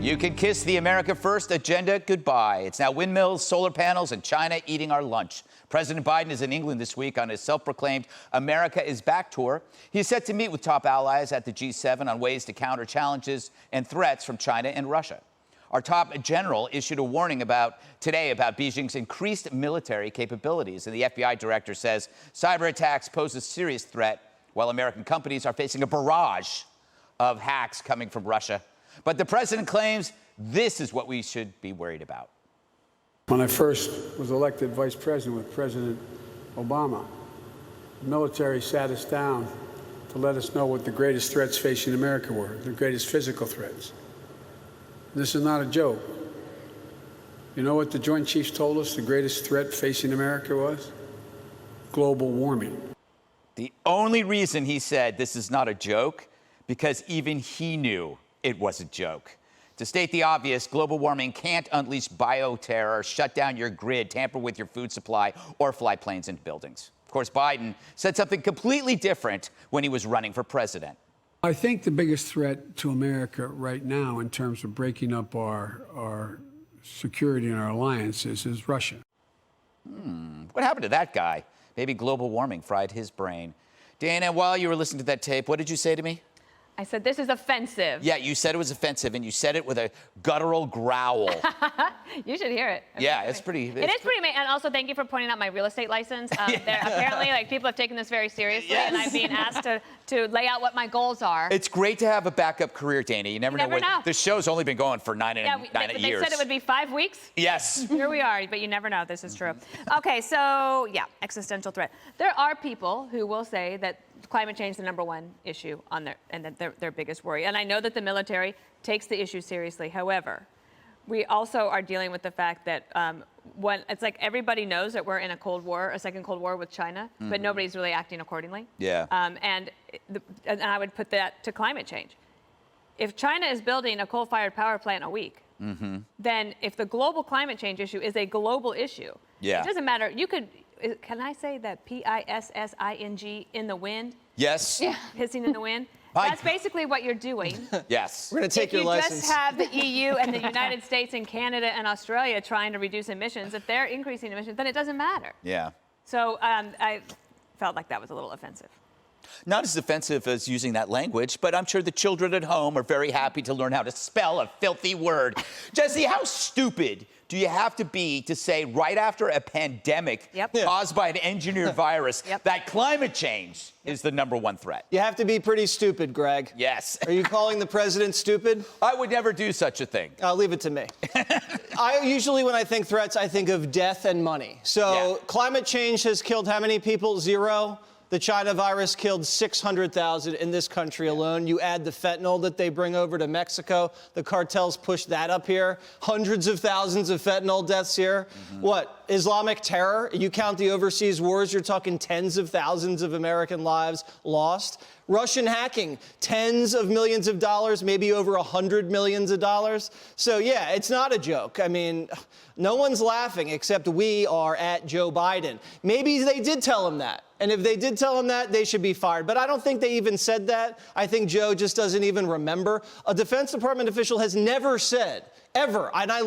You can kiss the America First agenda goodbye. It's now windmills, solar panels, and China eating our lunch. President Biden is in England this week on his self-proclaimed America is Back tour. He's set to meet with top allies at the G7 on ways to counter challenges and threats from China and Russia. Our top general issued a warning today about Beijing's increased military capabilities, and the FBI director says cyber attacks pose a serious threat, while American companies are facing a barrage of hacks coming from Russia. But the president claims this is what we should be worried about. When I first was elected vice president with President Obama, the military sat us down to let us know what the greatest threats facing America were, the greatest physical threats. This is not a joke. You know what the Joint Chiefs told us the greatest threat facing America was? Global warming. The only reason he said this is not a joke, because even he knew it was a joke. To state the obvious, global warming can't unleash bioterror, shut down your grid, tamper with your food supply, or fly planes into buildings. Of course, Biden said something completely different when he was running for president. I think the biggest threat to America right now in terms of breaking up our security and our alliances is Russia. What happened to that guy? Maybe global warming fried his brain. Dana, while you were listening to that tape, what did you say to me? I said, this is offensive. Yeah, you said it was offensive, and you said it with a guttural growl. You should hear it. Yeah, it's pretty. It is pretty amazing. And also, thank you for pointing out my real estate license. Apparently, people have taken this very seriously, and I'm being asked to lay out what my goals are. It's great to have a backup career, Dana. You never know. The show's only been going for nine years. They said it would be 5 weeks. Yes. Here we are, but you never know. This is true. Okay, so yeah, existential threat. There are people who will say that climate change is the #1 issue on their biggest worry. And I know that the military takes the issue seriously. However, we also are dealing with the fact that it's like everybody knows that we're in a second Cold War with China, but nobody's really acting accordingly. Yeah. And I would put that to climate change. If China is building a coal-fired power plant a week, then if the global climate change issue is a global issue, it doesn't matter. You could. Can I say that P-I-S-S-I-N-G in the wind? Yes. Yeah. Pissing in the wind. That's basically what you're doing. Yes. We're going to take your license. If you just have the EU and the United States and Canada and Australia trying to reduce emissions, if they're increasing emissions, then it doesn't matter. Yeah. So I felt like that was a little offensive. Not as offensive as using that language, but I'm sure the children at home are very happy to learn how to spell a filthy word. Jesse, how stupid do you have to be to say right after a pandemic caused by an engineered virus that climate change is the #1 threat? You have to be pretty stupid, Greg. Yes. Are you calling the president stupid? I would never do such a thing. I'll leave it to me. Usually when I think threats, I think of death and money. So climate change has killed how many people? 0. The China virus killed 600,000 in this country alone. You add the fentanyl that they bring over to Mexico. The cartels push that up here. Hundreds of thousands of fentanyl deaths here. What? Islamic terror? You count the overseas wars, you're talking tens of thousands of American lives lost. Russian hacking, tens of millions of dollars, maybe over $100 million. So yeah, it's not a joke. I mean, no one's laughing except we are at Joe Biden. Maybe they did tell him that. And if they did tell him that, they should be fired. But I don't think they even said that. I think Joe just doesn't even remember. A Defense Department official has never said, ever, and I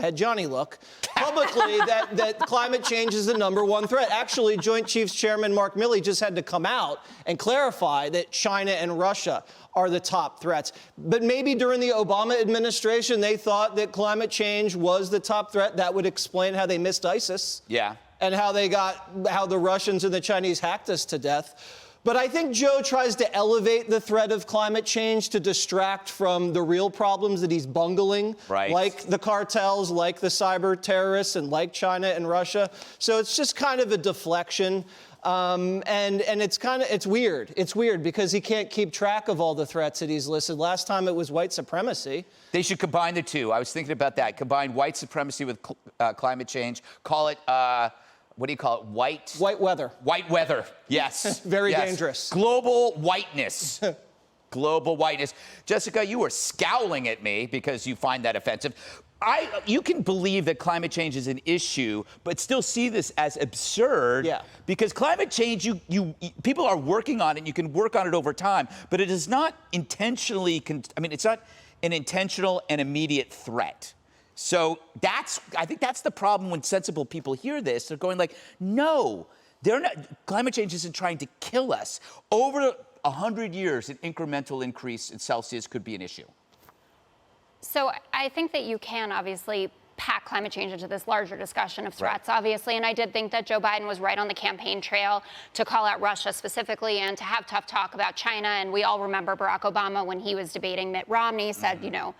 had Johnny look, publicly that climate change is the #1 threat. Actually, Joint Chiefs Chairman Mark Milley just had to come out and clarify that China and Russia are the top threats. But maybe during the Obama administration, they thought that climate change was the top threat. That would explain how they missed ISIS. Yeah. And how the Russians and the Chinese hacked us to death. But I think Joe tries to elevate the threat of climate change to distract from the real problems that he's bungling, like the cartels, like the cyber terrorists, and like China and Russia. So it's just kind of a deflection. And it's weird. It's weird because he can't keep track of all the threats that he's listed. Last time it was white supremacy. They should combine the two. I was thinking about that. Combine white supremacy with climate change. Call it, what do you call it? White weather. White weather, yes. Very dangerous. Global whiteness. Global whiteness. Jessica, you were scowling at me because you find that offensive. You can believe that climate change is an issue, but still see this as absurd. Yeah. Because climate change, people are working on it. You can work on it over time, but it is not intentionally. It's not an intentional and immediate threat. So I think that's the problem when sensible people hear this. They're going like, no, climate change isn't trying to kill us. Over 100 years, an incremental increase in Celsius could be an issue. So I think that you can obviously pack climate change into this larger discussion of threats, obviously. And I did think that Joe Biden was right on the campaign trail to call out Russia specifically and to have tough talk about China. And we all remember Barack Obama, when he was debating Mitt Romney, said, you know,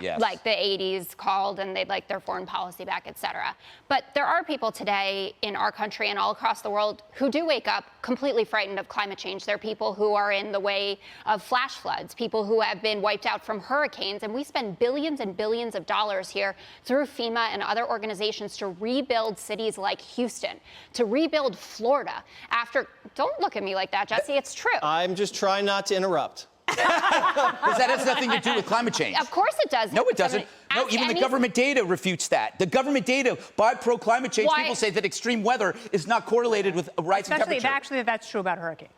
yes, like the 80s called and they'd like their foreign policy back, et cetera. But there are people today in our country and all across the world who do wake up completely frightened of climate change. There are people who are in the way of flash floods, people who have been wiped out from hurricanes. And we spend billions and billions of dollars here through FEMA and other organizations to rebuild cities like Houston, to rebuild Florida after, don't look at me like that, Jesse, it's true. I'm just trying not to interrupt. Because that has nothing to do with climate change. Of course it does. No, it doesn't. No, even the government data refutes that. The government data by pro-climate change people say that extreme weather is not correlated with a rising temperature. Actually, that's true about hurricanes.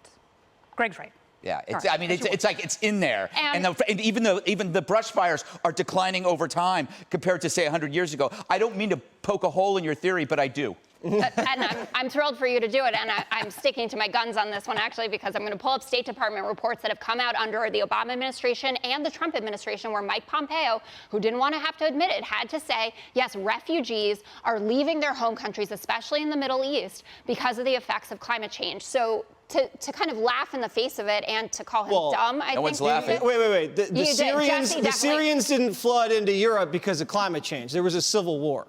Greg's right. Yeah, I mean, it's like it's in there. And even the brush fires are declining over time compared to, say, 100 years ago. I don't mean to poke a hole in your theory, but I do. And I'm thrilled for you to do it. And I'm sticking to my guns on this one, actually, because I'm going to pull up State Department reports that have come out under the Obama administration and the Trump administration, where Mike Pompeo, who didn't want to have to admit it, had to say, yes, refugees are leaving their home countries, especially in the Middle East, because of the effects of climate change. So to kind of laugh in the face of it and to call him dumb, I think. No one's laughing. Wait. The Syrians didn't flood into Europe because of climate change. There was a civil war.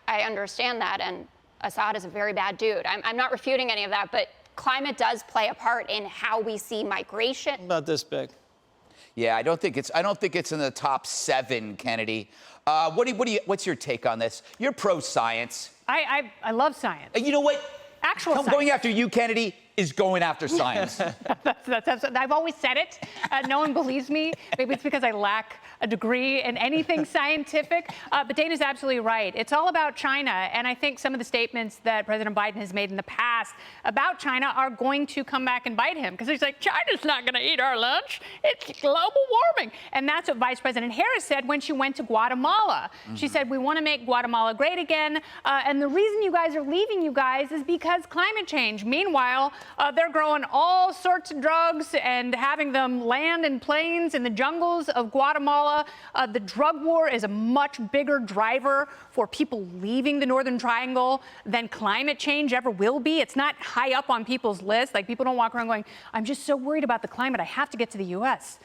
I understand that, and Assad is a very bad dude. I'm not refuting any of that, but climate does play a part in how we see migration. About this big. Yeah, I don't think it's in the top 7, Kennedy. What's your take on this? You're pro-science. I love science. And you know what? Actual science. Going after you, Kennedy, is going after science. I've always said it. No one believes me. Maybe it's because I lack a degree in anything scientific. But Dana's absolutely right. It's all about China. And I think some of the statements that President Biden has made in the past about China are going to come back and bite him. Because he's like, China's not going to eat our lunch. It's global warming. And that's what Vice President Harris said when she went to Guatemala. She said, we want to make Guatemala great again. And the reason you guys are leaving, you guys, is because climate change. Meanwhile, they're growing all sorts of drugs and having them land in planes in the jungles of Guatemala. The drug war is a much bigger driver for people leaving the Northern Triangle than climate change ever will be. It's not high up on people's list. Like, people don't walk around going, I'm just so worried about the climate, I have to get to the U.S.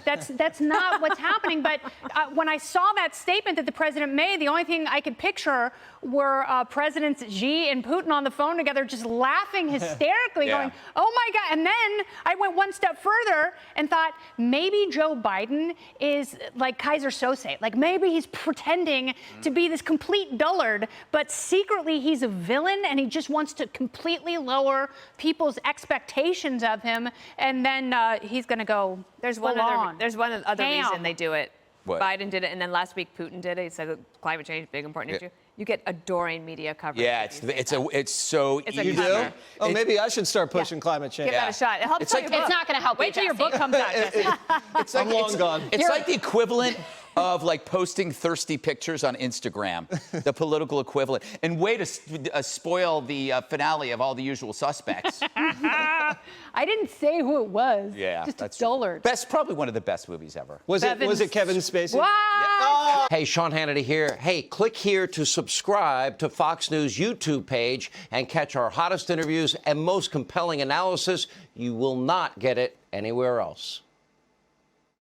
That's not what's happening. But when I saw that statement that the president made, the only thing I could picture were Presidents Xi and Putin on the phone together, just laughing hysterically, going, oh my God. And then I went one step further and thought, maybe Joe Biden is like Kaiser Sose. Like, maybe he's pretending to be this complete dullard, but secretly he's a villain and he just wants to completely lower people's expectations of him. And then he's going to go. There's one other reason they do it. What? Biden did it, and then last week Putin did it. He said climate change, big important issue. You get adoring media coverage. Yeah, it's so easy. You do? Oh, maybe I should start pushing climate change. Give that a shot. It helps. It's not going to help. Wait till your book comes out, Jesse. I'm long gone. It's like the equivalent of like posting thirsty pictures on Instagram, the political equivalent. And way to spoil the finale of All the Usual Suspects. I didn't say who it was. Yeah, just that's a dullard. probably one of the best movies ever. Was it Kevin Spacey? What? Yeah. Hey, Sean Hannity here. Hey, click here to subscribe to Fox News YouTube page and catch our hottest interviews and most compelling analysis. You will not get it anywhere else.